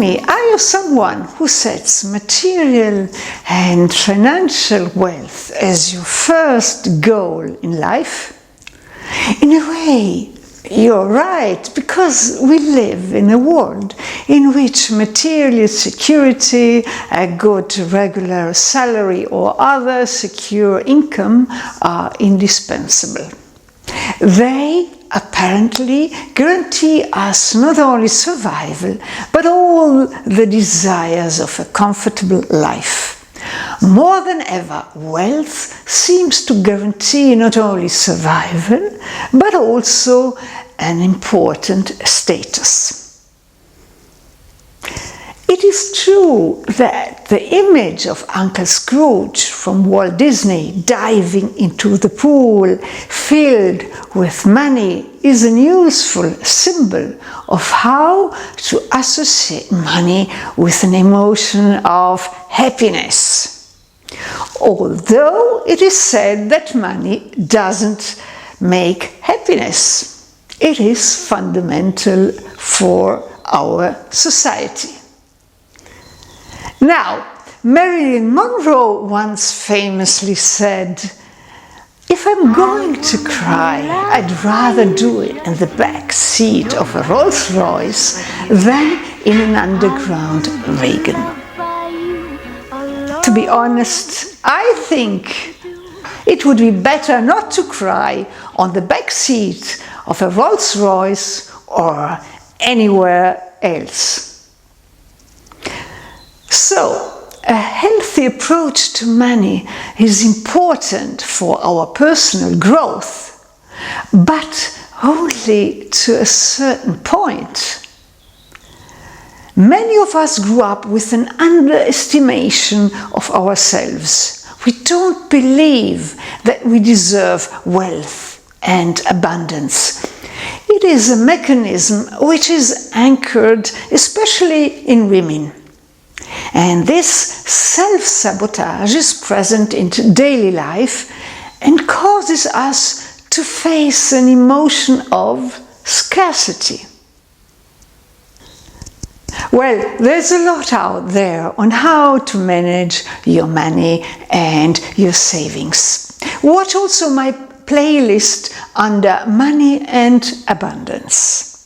me, are you someone who sets material and financial wealth as your first goal in life? In a way, you're right, because we live in a world in which material security, a good regular salary or other secure income are indispensable. They apparently guarantee us not only survival, but all the desires of a comfortable life. More than ever, wealth seems to guarantee not only survival, but also an important status. It is true that the image of Uncle Scrooge from Walt Disney diving into the pool filled with money is a useful symbol of how to associate money with an emotion of happiness. Although it is said that money doesn't make happiness, it is fundamental for our society. Now, Marilyn Monroe once famously said, "If I'm going to cry, I'd rather do it in the back seat of a Rolls Royce than in an underground wagon." To be honest, I think it would be better not to cry on the back seat of a Rolls Royce or anywhere else. So, a healthy approach to money is important for our personal growth, but only to a certain point. Many of us grew up with an underestimation of ourselves. We don't believe that we deserve wealth and abundance. It is a mechanism which is anchored especially in women. And this self-sabotage is present in daily life and causes us to face an emotion of scarcity. Well, there's a lot out there on how to manage your money and your savings. Watch also my playlist under Money and Abundance.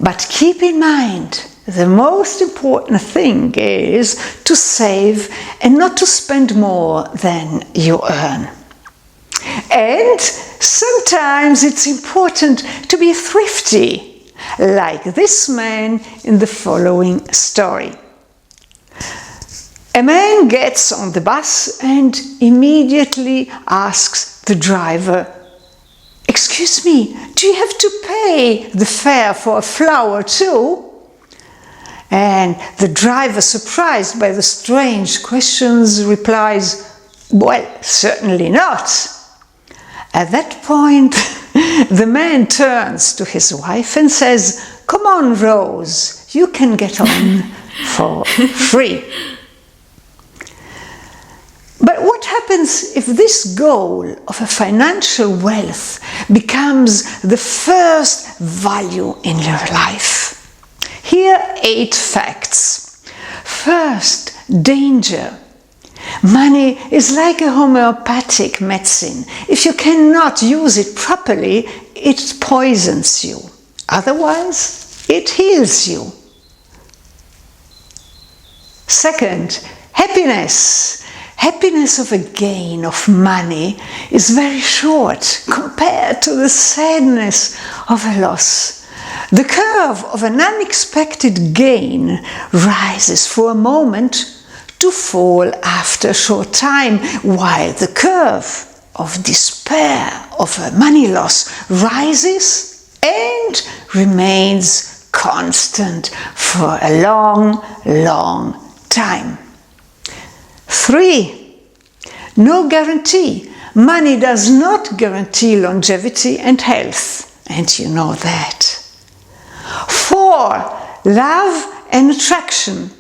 But keep in mind, the most important thing is to save and not to spend more than you earn. And sometimes it's important to be thrifty, like this man in the following story. A man gets on the bus and immediately asks the driver, "Excuse me, do you have to pay the fare for a flower too?" And the driver, surprised by the strange questions, replies, "Well, certainly not." At that point, the man turns to his wife and says, "Come on, Rose, you can get on for free." But what happens if this goal of a financial wealth becomes the first value in your life? Here are 8 facts. First, danger. Money is like a homeopathic medicine. If you cannot use it properly, it poisons you. Otherwise, it heals you. Second, happiness. Happiness of a gain of money is very short compared to the sadness of a loss. The curve of an unexpected gain rises for a moment to fall after a short time, while the curve of despair of a money loss rises and remains constant for a long, long time. 3. No guarantee. Money does not guarantee longevity and health, and you know that. 4. Love and attraction.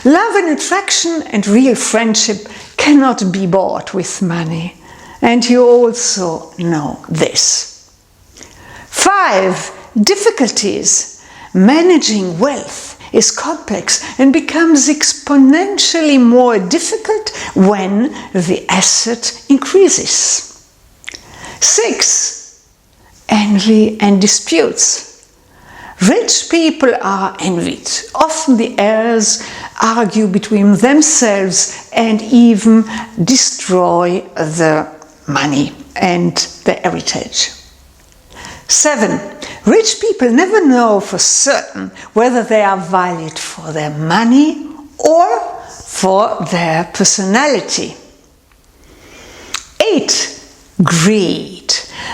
Love and attraction and real friendship cannot be bought with money, and you also know this. 5. Difficulties. Managing wealth is complex and becomes exponentially more difficult when the asset increases. 6. Envy and disputes. Rich people are envied. Often the heirs argue between themselves and even destroy the money and the heritage. 7. Rich people never know for certain whether they are valued for their money or for their personality. 8. Greed.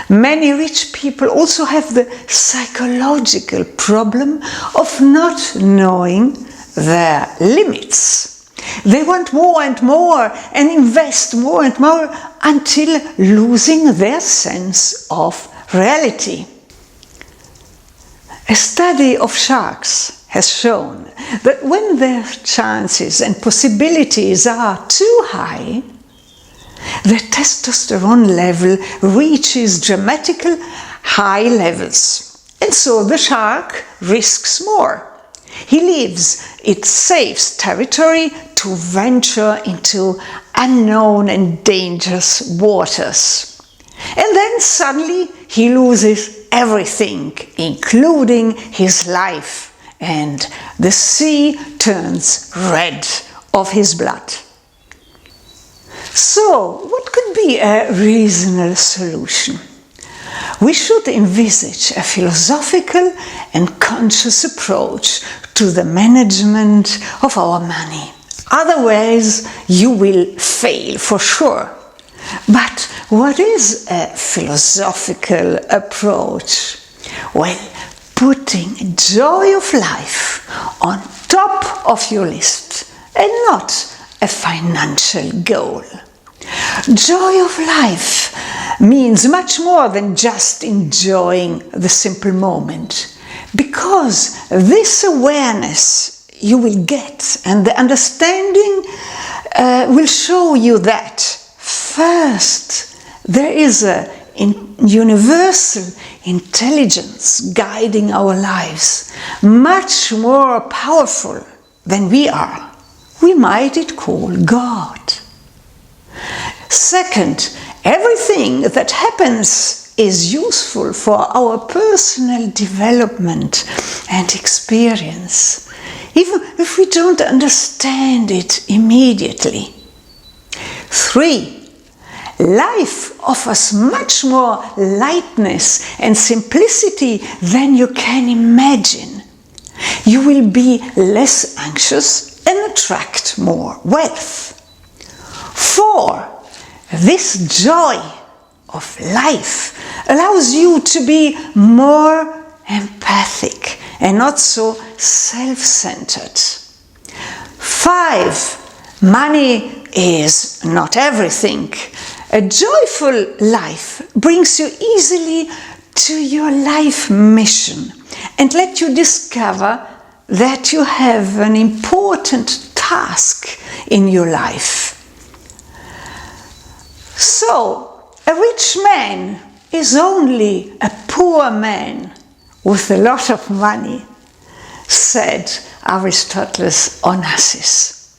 Many rich people also have the psychological problem of not knowing their limits. They want more and more and invest more and more until losing their sense of reality. A study of sharks has shown that when their chances and possibilities are too high, their testosterone level reaches dramatically high levels, and so the shark risks more. He leaves its safe territory to venture into unknown and dangerous waters. And then suddenly he loses everything, including his life, and the sea turns red of his blood. So, what could be a reasonable solution? We should envisage a philosophical and conscious approach to the management of our money. Otherwise, you will fail for sure. But what is a philosophical approach? Well, putting joy of life on top of your list and not a financial goal. Joy of life means much more than just enjoying the simple moment, because this awareness you will get and the understanding will show you that first there is a universal intelligence guiding our lives, much more powerful than we are. We might call God. Second, everything that happens is useful for our personal development and experience, even if we don't understand it immediately. 3. Life offers much more lightness and simplicity than you can imagine. You will be less anxious and attract more wealth. 4. This joy of life allows you to be more empathic and not so self-centered. 5. Money is not everything. A joyful life brings you easily to your life mission and let you discover that you have an important task in your life. So, a rich man is only a poor man with a lot of money, said Aristotle Onassis.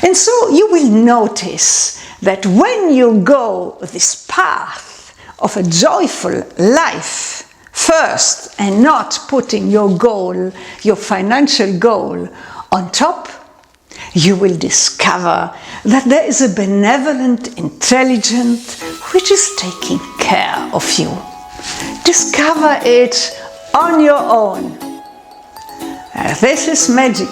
And so you will notice that when you go this path of a joyful life first and not putting your goal, your financial goal, on top, you will discover that there is a benevolent intelligence which is taking care of you. Discover it on your own. This is magic.